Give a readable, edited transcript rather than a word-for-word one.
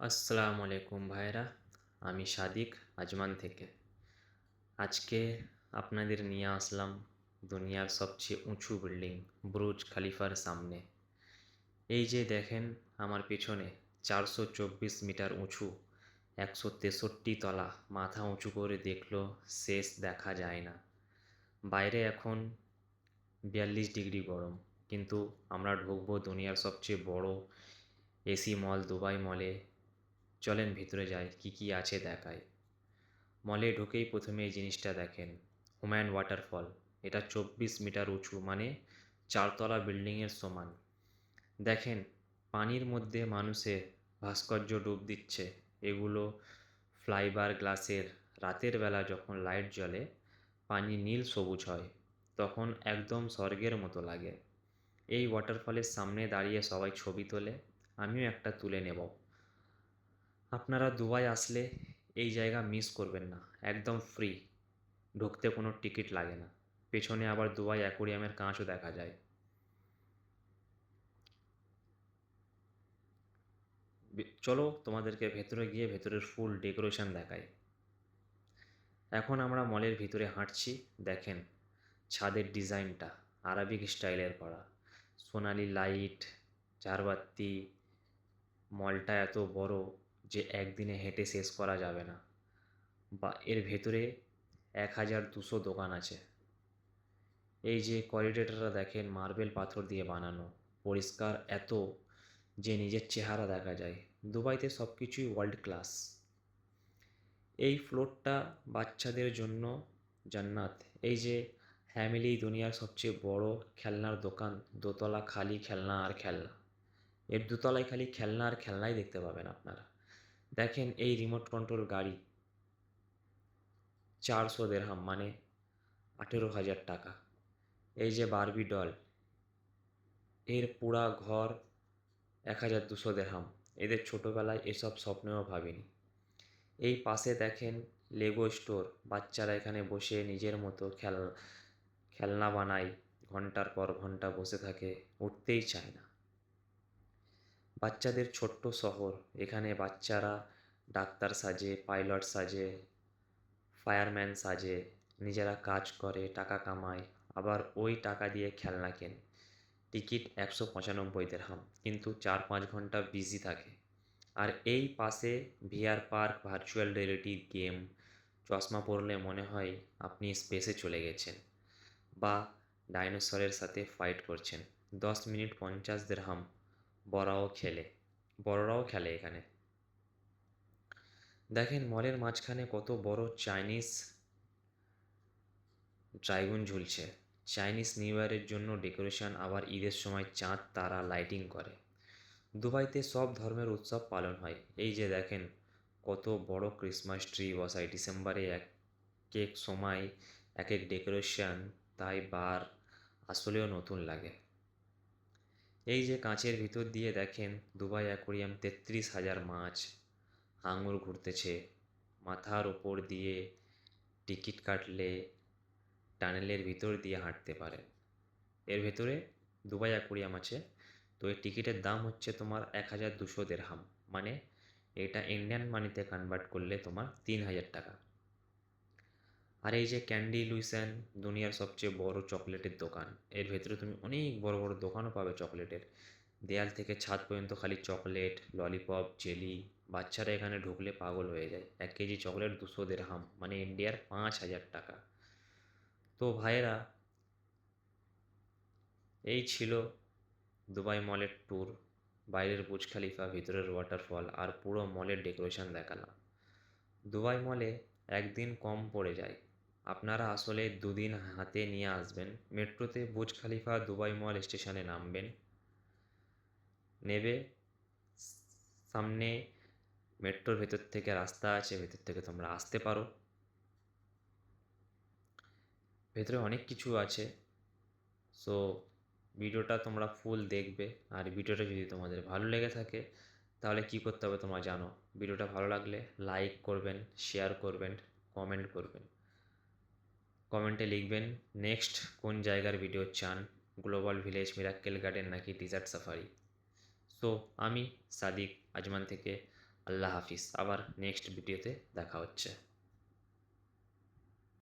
আসসালামু আলাইকুম ভাইরা। আমি সাদিক আজমান থেকে। আজকে আপনাদের নিয়ে আসলাম দুনিয়ার সবচেয়ে উঁচু বিল্ডিং বুর্জ খলিফার সামনে। এই যে দেখেন আমার পেছনে 424 মিটার উঁচু, 163 তলা। মাথা উঁচু করে দেখলেও শেষ দেখা যায় না। বাইরে এখন 42 ডিগ্রি গরম, কিন্তু আমরা ঢুকবো দুনিয়ার সবচেয়ে বড় এসি মল দুবাই মলে। চলেন ভিতরে যাই, কি কি আছে দেখায়। মলে ঢুকেই প্রথমে এই জিনিসটা দেখেন, হুমায়ুন ওয়াটারফল। এটা 24 মিটার উঁচু, মানে 4 তলা বিল্ডিংয়ের সমান। দেখেন পানির মধ্যে মানুষের ভাস্কর্য ডুব দিচ্ছে। এগুলো ফ্লাইবার গ্লাসের। রাতের বেলা যখন লাইট জ্বলে পানি নীল সবুজ হয়, তখন একদম স্বর্গের মতো লাগে। এই ওয়াটারফলের সামনে দাঁড়িয়ে সবাই ছবি তোলে, আমিও একটা তুলে নেব। আপনারা দুবাই আসলে এই জায়গা মিস করবেন না, একদম ফ্রি। ঢুকতে কোনো টিকিট লাগে না। পেছনে আবার দুবাই অ্যাকোরিয়ামের কাঁচও দেখা যায়। চলো তোমাদেরকে ভেতরে গিয়ে ভেতরের ফুল ডেকোরেশন দেখাই। এখন আমরা মলের ভিতরে হাঁটছি। দেখেন ছাদের ডিজাইনটা আরবিক স্টাইলের করা, সোনালি লাইট, ঝাড়বাতি। মলটা এত বড় যে একদিনে হেঁটে শেষ করা যাবে না। বা এর ভেতরে 1200 দোকান আছে। এই যে করিডোরটা দেখেন মার্বেল পাথর দিয়ে বানানো, পরিষ্কার এত যে নিজের চেহারা দেখা যায়। দুবাইতে সব কিছুই ওয়ার্ল্ড ক্লাস। এই ফ্লোরটা বাচ্চাদের জন্য জান্নাত। এই যে ফ্যামিলি দুনিয়ার সবচেয়ে বড় খেলনার দোকান, দোতলা খালি খেলনা আর খেলনা। এর দোতলায় খালি খেলনা আর খেলনাই দেখতে পাবেন আপনারা। দেখেন এই রিমোট কন্ট্রোল গাড়ি, 400 দেরহাম, মানে 18,000 টাকা। এই যে বারবি ডল, এর পুরা ঘর 1,200 দেরহাম। এদের ছোটোবেলায় এসব স্বপ্নেও ভাবিনি। এই পাশে দেখেন লেগো স্টোর। বাচ্চারা এখানে বসে নিজের মতো খেলনা বানায়, ঘন্টার পর ঘন্টা বসে থাকে, উঠতেই চায় না। বাচ্চাদের ছোট্ট শহর। এখানে বাচ্চারা ডাক্তার সাজে, পাইলট সাজে, ফায়ারম্যান সাজে, নিজেরা কাজ করে টাকা কামায়, আবার ওই টাকা দিয়ে খেলনা কেনে। টিকিট 195 দেরহাম, কিন্তু 4-5 ঘন্টা বিজি থাকে। আর এই পাশে VR park, virtual reality game. চশমা পরলে মনে হয় আপনি স্পেসে চলে গেছেন বা ডাইনোসরের সাথে ফাইট করছেন। 10 মিনিট 50 দেরহাম। বড়রাও খেলে এখানে। দেখেন মলের মাঝখানে কত বড় চাইনিজ ড্রাগন ঝুলছে। চাইনিজ নিউ ইয়ারের জন্য ডেকোরেশন, আবার ঈদের সময় চাঁদ তারা লাইটিং করে। দুবাইতে সব ধর্মের উৎসব পালন হয়। এই যে দেখেন কত বড় ক্রিসমাস ট্রি বসায় ডিসেম্বরে। এক এক সময় এক এক ডেকোরেশন, তাই বার আসলেও নতুন লাগে। এই যে কাঁচের ভিতর দিয়ে দেখেন দুবাই অ্যাকোরিয়াম, 33,000 মাছ, হাঙর ঘুরতেছে। মাথার ওপর দিয়ে টিকিট কাটলে টানেলের ভিতর দিয়ে হাঁটতে পারে। এর ভেতরে দুবাই অ্যাকোরিয়াম আছে। তো এর টিকিটের দাম হচ্ছে তোমার 1,200 দেরহাম, মানে এটা ইন্ডিয়ান মানিতে কনভার্ট করলে তোমার 3,000 টাকা। আর এই যে ক্যান্ডি লুইসেন, দুনিয়ার সবচেয়ে বড় চকলেটের দোকান। এর ভেতরে তুমি অনেক বড় বড় দোকানও পাবে চকলেটের। দেয়াল থেকে ছাদ পর্যন্ত খালি চকলেট, ললিপপ, জেলি। বাচ্চারা এখানে ঢুকলে পাগল হয়ে যায়। 1 কেজি চকলেট 200 দেরহাম, মানে ইন্ডিয়ার 5,000 টাকা। তো ভাইয়েরা, এই ছিল দুবাই মলের ট্যুর। বাইরের বুর্জ খলিফা, ভিতরের ওয়াটারফল আর পুরো মলের ডেকোরেশন দেখালাম। দুবাই মলে একদিন কম পড়ে যায়। আপনারা আসলে দুদিন হাতে নিয়ে আসবেন। মেট্রোতে বুর্জ খলিফা দুবাই মল স্টেশনে নামবেন, নেবে। সামনে মেট্রোর ভেতর থেকে রাস্তা আছে, ভেতর থেকে তোমরা আসতে পারো। ভেতরে অনেক কিছু আছে। সো ভিডিওটা তোমরা ফুল দেখবে। আর ভিডিওটা যদি তোমাদের ভালো লেগে থাকে তাহলে কি করতে হবে তোমরা জানো। ভিডিওটা ভালো লাগলে লাইক করবেন, শেয়ার করবেন, কমেন্ট করবেন। কমেন্টে লিখবেন নেক্সট কোন জায়গার ভিডিও চান, গ্লোবাল ভিলেজ, মিরাক্কেল গার্ডেন নাকি ডিজার্ট সাফারি। সো আমি সাদিক আজমান থেকে আল্লাহ হাফিজ, আবার নেক্সট ভিডিওতে দেখা হচ্ছে।